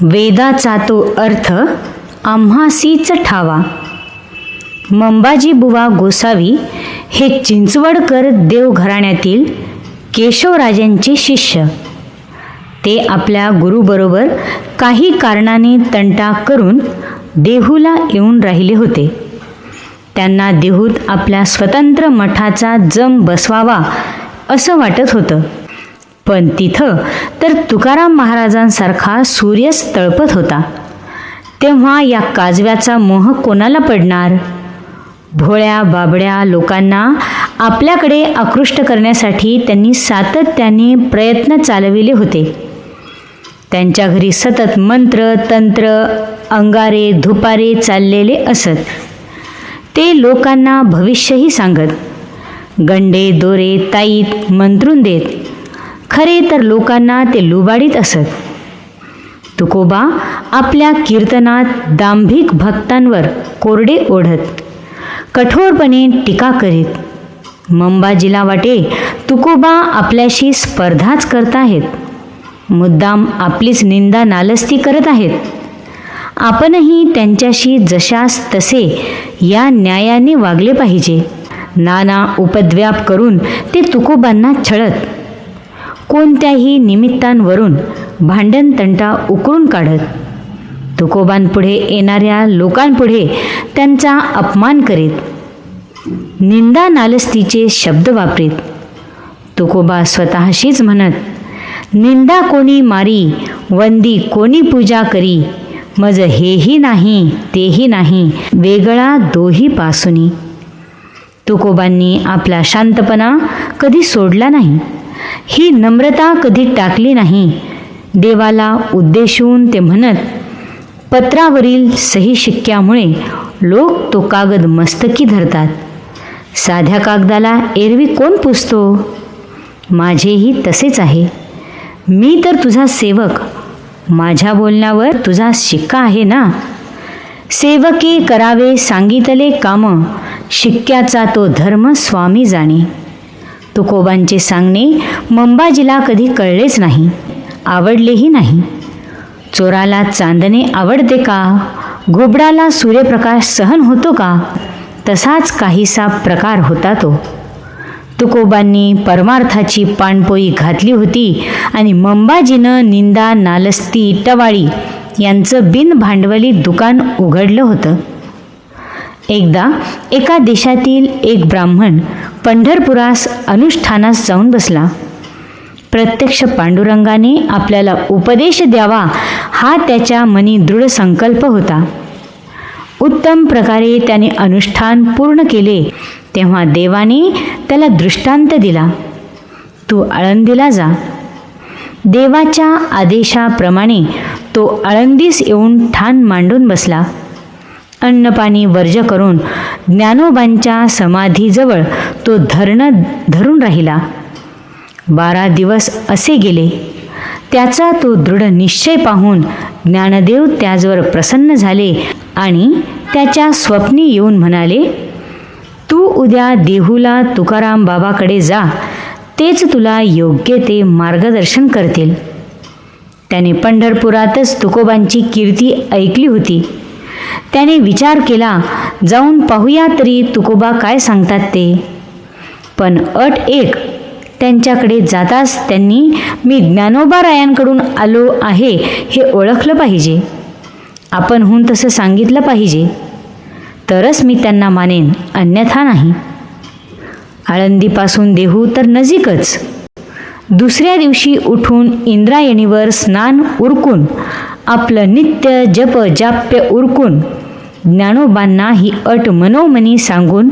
वेदाचा तो अर्थ आम्हासीच ठावा. मंबाजी बुवा गोसावी हे चिंचवडकर देवघराण्यातील केशवराजांचे शिष्य. ते आपल्या गुरुबरोबर काही कारणाने तंटा करून देहूला येऊन राहिले होते. त्यांना देहूत आपल्या स्वतंत्र मठाचा जम बसवावा असं वाटत होतं. पण तिथं तर तुकाराम महाराजांसारखा सूर्यच तळपत होता. तेव्हा या काजव्याचा मोह कोणाला पडणार? भोळ्या बाबड्या लोकांना आपल्याकडे आकृष्ट करण्यासाठी त्यांनी सातत्याने प्रयत्न चालविले होते. त्यांच्या घरी सतत मंत्र तंत्र अंगारे धुपारे चाललेले असत. ते लोकांना भविष्यही सांगत, गंडे दोरे ताईत मंत्रून देत. खरे तर लोकांना ते लुबाडीत असत. तुकोबा आपल्या कीर्तनात दांभिक भक्तांवर कोरडे ओढत, कठोरपणे टीका करीत. मंबाजीला वाटे तुकोबा आपल्याशी स्पर्धाच करत आहेत, मुद्दाम आपलीच निंदा नालस्ती करत आहेत. आपणही त्यांच्याशी जशास तसे या न्यायाने वागले पाहिजे. नाना उपद्व्याप करून ते तुकोबांना छळत. कोणत्याही निमित्तांवरून भांडण तंटा उकरून काढत. तुकोबांपुढे येणाऱ्या लोकांपुढे त्यांचा अपमान करीत. निंदा नालस्तीचे शब्द वापरीत. तुकोबा स्वतःशीच म्हणत, निंदा कोणी मारी वंदी कोणी पूजा करी, मज हेही नाही तेही नाही वेगळा दोही पासुनी. तुकोबांनी आपला शांतपणा कधी सोडला नाही, ही नम्रता कधी टाकली नाही. देवाला उद्देशून ते म्हणत, पत्रावरील सही शिक्क्यामुळे लोक तो कागद मस्तकी धरतात, साध्या कागदाला एरवी कोण पुसतो? माझेही तसेच आहे. मी तर तुझा सेवक, माझ्या बोलण्यावर तुझा शिक्का आहे ना. सेवके करावे सांगितले काम, शिक्क्याचा तो धर्म स्वामी जाणे. तुकोबांचे सांगणे मंबाजीला कधी कळलेच नाही, आवडलेही नाही. चोराला चांदणे आवडते का? घोबडाला सूर्यप्रकाश सहन होतो का? तसाच काहीसा प्रकार होता तो. तुकोबांनी परमार्थाची पाणपोई घातली होती आणि मंबाजीनं निंदा नालस्ती टवाळी यांचं बिनभांडवली दुकान उघडलं होतं. एकदा एका देशातील एक ब्राह्मण पंढरपुरास अनुष्ठानास जाऊन बसला. प्रत्यक्ष पांडुरंगाने आपल्याला उपदेश द्यावा हा त्याच्या मनी दृढ संकल्प होता. उत्तम प्रकारे त्याने अनुष्ठान पूर्ण केले तेव्हा देवाने त्याला दृष्टांत दिला, तू आळंदीला जा. देवाच्या आदेशाप्रमाणे तो आळंदीस येऊन ठाण मांडून बसला. अन्नपाणी वर्ज करून ज्ञानोबांच्या समाधीजवळ तो धरून राहिला. 12 दिवस असे गेले. त्याचा तो दृढ निश्चय पाहून ज्ञानदेव त्याजवर प्रसन्न झाले आणि त्याच्या स्वप्नी येऊन म्हणाले, तू उद्या देहूला तुकाराम बाबाकडे जा, तेच तुला योग्य ते मार्गदर्शन करतील. त्याने पंढरपुरातच तुकोबांची कीर्ती ऐकली होती. त्याने विचार केला, जाऊन पाहूया तरी तुकोबा काय सांगतात ते. पण अट एक, त्यांच्याकडे जाताच त्यांनी मी ज्ञानोबा रायांकडून आलो आहे हे ओळखलं पाहिजे. आपणहून तसं सांगितलं पाहिजे, तरच मी त्यांना मानेन, अन्यथा नाही. आळंदीपासून देहू तर नजीकच. दुसऱ्या दिवशी उठून इंद्रायणीवर स्नान उरकून आपलं नित्य जप जाप्य उरकून ज्ञानोबांना ही अट मनोमनी सांगून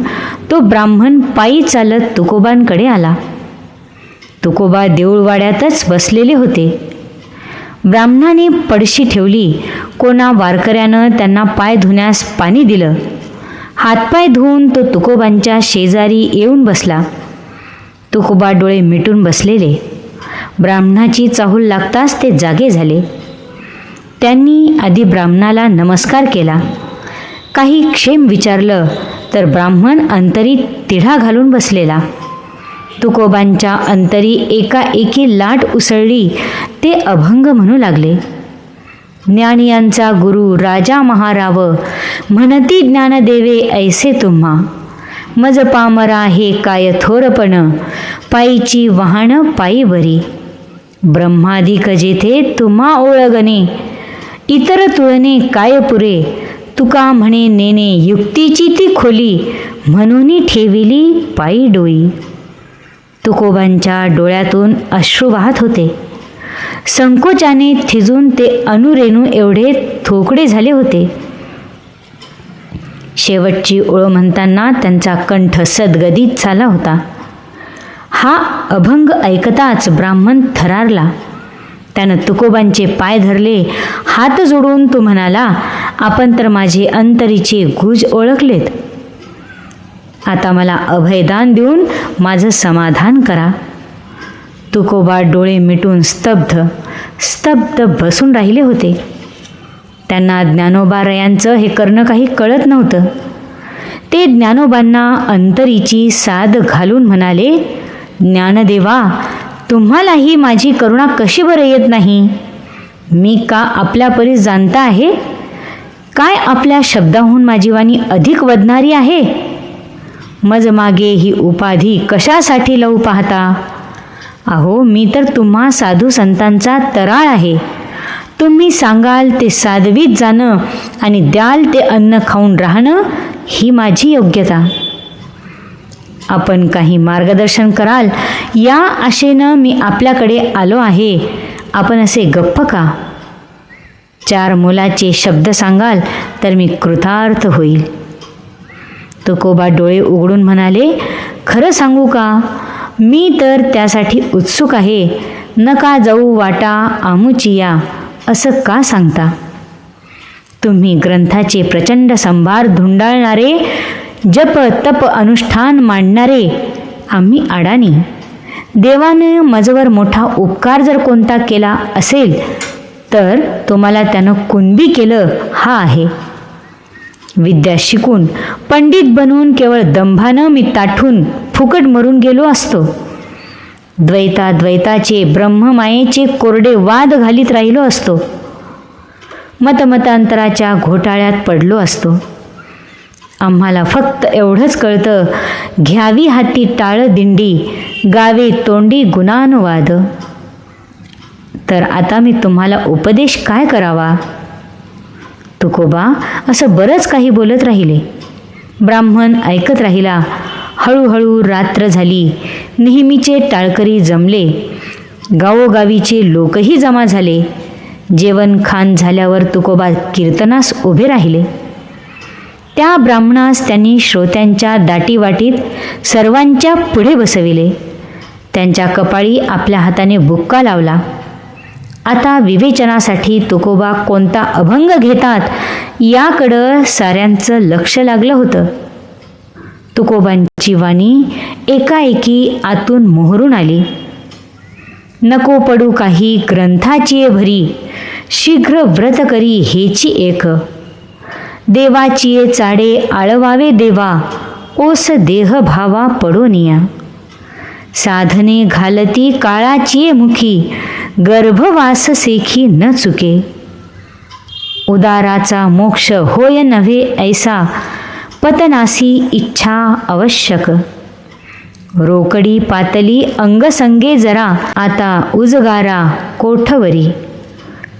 तो ब्राह्मण पायी चालत तुकोबांकडे आला. तुकोबा देऊळवाड्यातच बसलेले होते. ब्राह्मणाने पडशी ठेवली. कोणा वारकऱ्यानं त्यांना पाय धुण्यास पाणी दिलं. हातपाय धुवून तो तुकोबांच्या शेजारी येऊन बसला. तुकोबा डोळे मिटून बसलेले. ब्राह्मणाची चाहूल लागताच ते जागे झाले. त्यांनी आधी ब्राह्मणाला नमस्कार केला. काही क्षेम विचारलं तर ब्राह्मण अंतरी तिढा घालून बसलेला. तुकोबांच्या अंतरी एकाएकी लाट उसळली. ते अभंग म्हणू लागले. ज्ञानियांचा गुरु राजा महाराव, म्हणती ज्ञानदेवे ऐसे तुम्हा. मज पामरा हे काय थोरपण, पायीची वाहन पायी बरी. ब्रह्मादिक जेथे तुम्हा ओळगणे, इतर तुळणे काय पुरे. तुका म्हणे नेणे युक्तीची ती खोली, म्हणून ठेविली पायी डोई. तुकोबांच्या डोळ्यातून अश्रू वाहत होते. संकोचाने थिजून ते अनुरेणू एवढे थोकडे झाले होते. शेवटची ओळ म्हणताना त्यांचा कंठ सद्गदित झाला होता. हा अभंग ऐकताच ब्राह्मण थरारला. त्यानं तुकोबांचे पाय धरले. हात जोडून तो म्हणाला, आपण तर माझे अंतरीचे गुज ओळखलेत. आता मला अभयदान देऊन माझं समाधान करा. तुकोबा डोळे मिटून स्तब्ध बसून राहिले होते. त्यांना ज्ञानोबारायांचं हे करणं काही कळत नव्हतं. ते ज्ञानोबांना अंतरीची साद घालून म्हणाले, ज्ञानदेवा, तुम्हालाही माझी करुणा कशी बरं येत नाही? मी का आपल्या परी जाणता आहे? काय आपल्या शब्दाहून माझी वाणी अधिक वदणारी आहे? मज मागे ही उपाधी कशासाठी लावू पाहता? अहो, मी तर तुम्हा साधू संतांचा तराळ आहे. तुम्ही सांगाल ते साधवीत जाणं आणि द्याल ते अन्न खाऊन राहणं ही माझी योग्यता. आपण काही मार्गदर्शन कराल या आशेनं मी आपल्याकडे आलो आहे. आपण असे गप्प का? 4 मोलाचे शब्द सांगाल तर मी कृतार्थ होईल. तुकोबा डोळे उघडून म्हणाले, खरं सांगू का? मी तर त्यासाठी उत्सुक आहे. नका जाऊ वाटा आमुचिया, असं का सांगता? तुम्ही ग्रंथाचे प्रचंड संभार धुंडाळणारे, जप तप अनुष्ठान मांडणारे, आम्ही अडाणी. देवाने माझवर मोठा उपकार जर कोणता केला असेल तर तुम्हाला त्यानं कुणबी केलं हा आहे. विद्या शिकून पंडित बनून केवळ दंभानं मी ताठून फुकट मरून गेलो असतो. द्वैताचे ब्रह्ममायेचे कोरडे वाद घालीत राहिलो असतो. मतमतांतराच्या घोटाळ्यात पडलो असतो. आम्हाला फक्त एवढंच कळतं, घ्यावी हाती टाळ दिंडी, गावे तोंडी गुणानुवाद. तर आता मी तुम्हाला उपदेश काय करावा? तुकोबा असं बरंच काही बोलत राहिले. ब्राह्मण ऐकत राहिला. हळूहळू रात्र झाली. नेहमीचे टाळकरी जमले. गावोगावीचे लोकही जमा झाले. जेवण खाण झाल्यावर तुकोबा कीर्तनास उभे राहिले. त्या ब्राह्मणास त्यांनी श्रोत्यांच्या दाटीवाटीत सर्वांच्या पुढे बसविले. त्यांच्या कपाळी आपल्या हाताने बुक्का लावला. आता विवेचनासाठी तुकोबा कोणता अभंग घेतात याकडं साऱ्यांचं लक्ष लागलं होतं. तुकोबांची वाणी एकाएकी आतून मोहरून आली. नको पडू काही ग्रंथाची भरी, शीघ्र व्रत करी हेची एक. देवाची चाडे आळवावे देवा, ओस देह भावा पडोनिया. साधने घालती काळाची मुखी, गर्भवास सेखी न चुके. उदाराचा मोक्ष होय नव्हे ऐसा, पतनासी इच्छा आवश्यक. रोकडी पातली अंगसंगे जरा, आता उजगारा कोठवरी.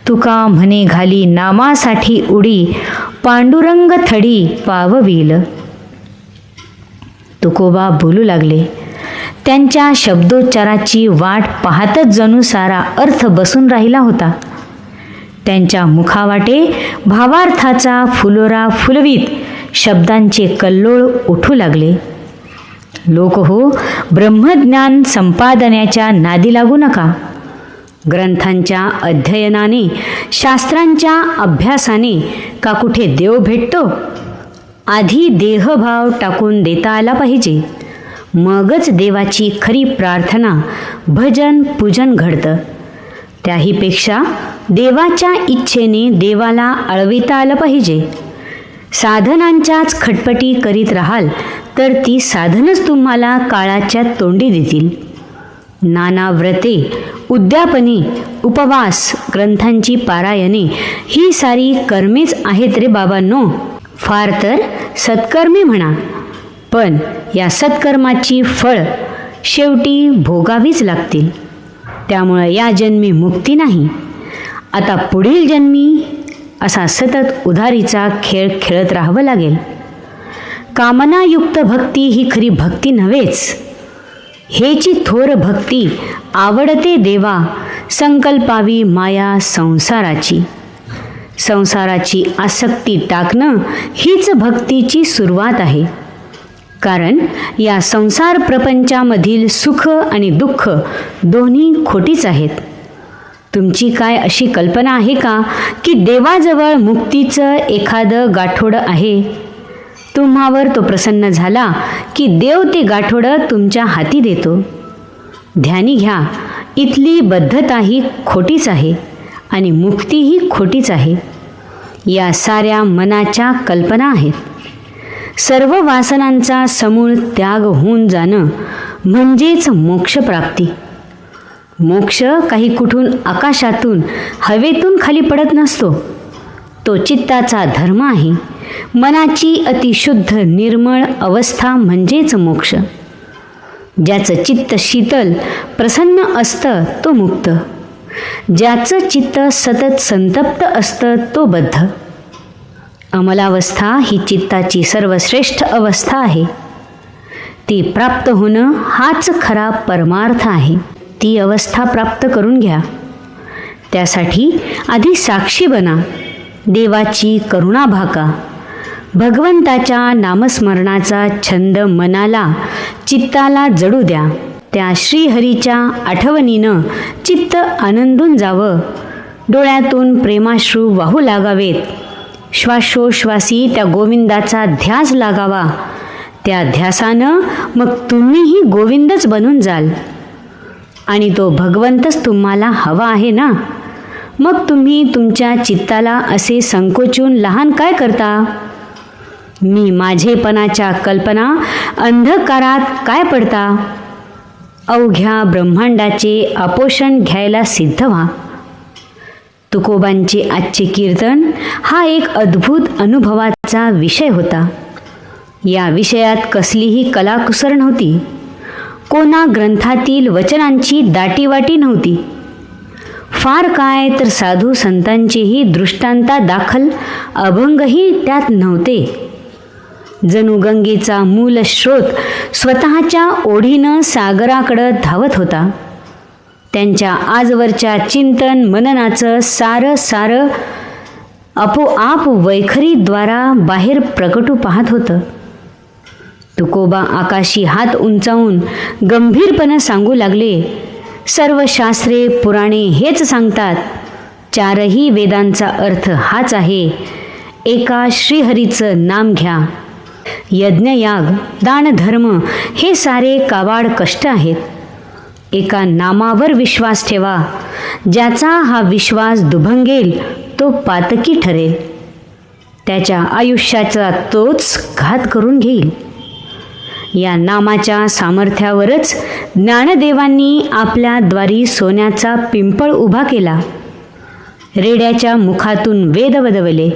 तुका म्हणे घाली नामासाठी उडी, पांडुरंग थडी पावविल. तुकोबा बोलू लागले. त्यांच्या शब्दोच्चाराची वाट पाहतच जणू सारा अर्थ बसून राहिला होता. त्यांच्या मुखावाटे भावार्थाचा फुलोरा फुलवीत शब्दांचे कल्लोळ उठू लागले. लोक हो, ब्रह्मज्ञान संपादनाच्या नादी लागू नका. ग्रंथांच्या अध्ययनाने, शास्त्रांच्या अभ्यासाने का कुठे देव भेटतो? आधी देहभाव टाकून देता आला पाहिजे. मगच देवाची खरी प्रार्थना, भजन पूजन घडतं. त्याहीपेक्षा देवाच्या इच्छेने देवाला आळविता आलं पाहिजे. साधनांच्याच खटपटी करीत राहाल तर ती साधनच तुम्हाला काळाच्या तोंडी देतील. नाना व्रते उद्यापने, उपवास, ग्रंथांची पारायणे ही सारी कर्मेच आहेत रे बाबांनो. फार तर सत्कर्मे म्हणा, पण या सत्कर्माची फळ शेवटी भोगावीच लागतील. त्यामुळं या जन्मी मुक्ती नाही, आता पुढील जन्मी असा सतत उधारीचा खेळ खेळत राहावं लागेल. कामनायुक्त भक्ती ही खरी भक्ती नव्हेच. हेची थोर भक्ती आवडते देवा, संकल्पावी माया संसाराची. संसाराची आसक्ती टाकणं हीच भक्तीची सुरुवात आहे. कारण या संसार प्रपंचामधील सुख आणि दुःख दोन्ही खोटीच आहेत. तुमची काय अशी कल्पना आहे का की देवाजवळ मुक्तीचं एखादं गाठोडं आहे? तुम्हावर तो प्रसन्न झाला की देव ते गाठोडं तुमच्या हाती देतो. ध्यानी घ्या, इथली बद्धता ही खोटीच आहे आणि मुक्तीही खोटीच आहे. या साऱ्या मनाच्या कल्पना आहेत. सर्व वासनांचा समूळ त्याग होऊन जाणं म्हणजेच मोक्षप्राप्ती. मोक्ष काही कुठून आकाशातून हवेतून खाली पडत नसतो. तो चित्ताचा धर्म आहे. मनाची अतिशुद्ध निर्मळ अवस्था म्हणजेच मोक्ष. ज्याचं चित्त शीतल प्रसन्न असतं तो मुक्त. ज्याचं चित्त सतत संतप्त असतं तो बद्ध. अमलावस्था ही चित्ताची सर्वश्रेष्ठ अवस्था आहे. ती प्राप्त होणं हाच खरा परमार्थ आहे. ती अवस्था प्राप्त करून घ्या. त्यासाठी आधी साक्षी बना. देवाची करुणा भाका. भगवंताच्या नामस्मरणाचा छंद मनाला चित्ताला जडू द्या. त्या श्रीहरीच्या आठवणीनं चित्त आनंदून जावं. डोळ्यातून प्रेमाश्रू वाहू लागावेत. श्वासोश्वासी त्या गोविंदाचा ध्यास लागावा. त्या ध्यासानं मग तुम्हीही गोविंदच बनून जाल. आणि तो भगवंतच तुम्हाला हवा आहे ना. मग तुम्ही तुमच्या चित्ताला असे संकोचून लहान काय करता? मी माझेपणाच्या कल्पना अंधकारात काय पडता? अवघ्या ब्रह्मांडाचे आपोषण घ्यायला सिद्ध व्हा. तुकोबांचे आजचे कीर्तन हा एक अद्भुत अनुभवाचा विषय होता. या विषयात कसलीही कलाकुसर नव्हती. कोणा ग्रंथातील वचनांची दाटीवाटी नव्हती. फार काय तर साधू संतांचेही दृष्टांता दाखल अभंगही त्यात नव्हते. जणू गंगेचा मूल स्रोत स्वतःच्या ओढीनं सागराकडं धावत होता. त्यांच्या आजवरच्या चिंतन मननाचं सारं आपोआप वैखरीद्वारा बाहेर प्रकटू पाहत होतं. तुकोबा आकाशी हात उंचावून गंभीरपणे सांगू लागले, सर्व शास्त्रे पुराणे हेच सांगतात. चारही वेदांचा अर्थ हाच आहे. एका श्रीहरीचं नाम घ्या. यज्ञयाग दानधर्म हे सारे काबाड कष्ट आहेत. एका नामावर विश्वास ठेवा. ज्याचा हा विश्वास दुभंगेल तो पातकी ठरेल. त्याच्या आयुष्याचा तोच घात करून घेईल. या नामाच्या सामर्थ्यावरच ज्ञानदेवांनी आपल्या द्वारी सोन्याचा पिंपळ उभा केला. रेड्याच्या मुखातून वेद वदवले.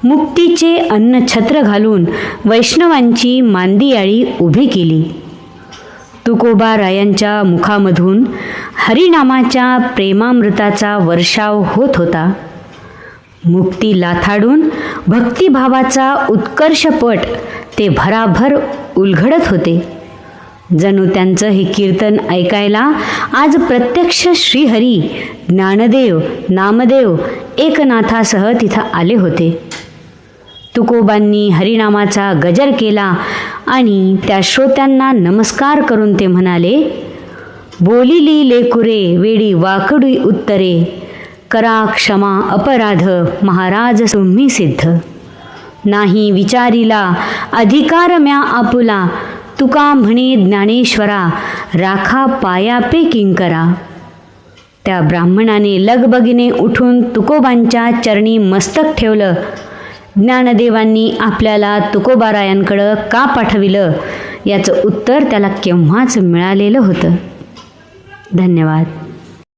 मुक्तीचे अन्नछत्र घालून वैष्णवांची मांदियाळी उभी केली. तुकोबारायांच्या मुखामधून हरिनामाच्या प्रेमामृताचा वर्षाव होत होता. मुक्ती लाथाडून भक्तिभावाचा उत्कर्षपट ते भराभर उलगडत होते. जणू त्यांचं हे कीर्तन ऐकायला आज प्रत्यक्ष श्रीहरी, ज्ञानदेव, नामदेव एकनाथासह तिथं आले होते. तुकोबांनी हरिनामाचा गजर केला आणि त्या श्रोत्यांना नमस्कार करून ते म्हणाले, बोलिली लेकुरे वेडी वाकडी उत्तरे, करा क्षमा अपराध महाराज तुम्ही सिद्ध. नाही विचारिला अधिकार म्या आपुला, तुका म्हणे ज्ञानेश्वरा राखा पायापे किंकरा. त्या ब्राह्मणाने लगबगीने उठून तुकोबांच्या चरणी मस्तक ठेवलं. ज्ञानदेवांनी आपल्याला तुकोबारायांकडं का पाठविलं याचं उत्तर त्याला केव्हाच मिळालेलं होतं. धन्यवाद.